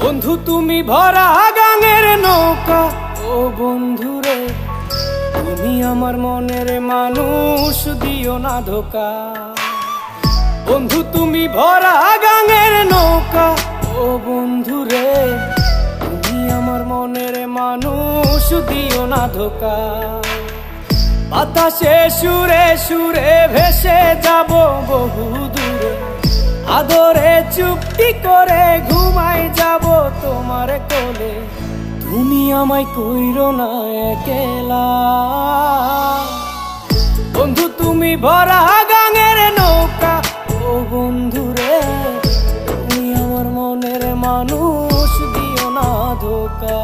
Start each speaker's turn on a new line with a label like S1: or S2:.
S1: বন্ধু তুমি ভরা গাঙের নৌকা, ও বন্ধুরে তুমি আমার মনের মানুষ, দিও না ধোকা। বন্ধু তুমি ভরা গাঙের নৌকা, ও বন্ধুরে তুমি আমার মনের মানুষ, দিও না ধোকা। বাতাসে সুরে সুরে ভেসে যাব বহু দূরে, আদরে চুপটি করে ঘুমাই যাব তোমার কোলে। তুমি আমায় কইরো না একলা, বন্ধু তুমি ভরা গাঙের নৌকা, ও বন্ধুরে তুমি আমার মনের মানুষ, দিও না ধোকা।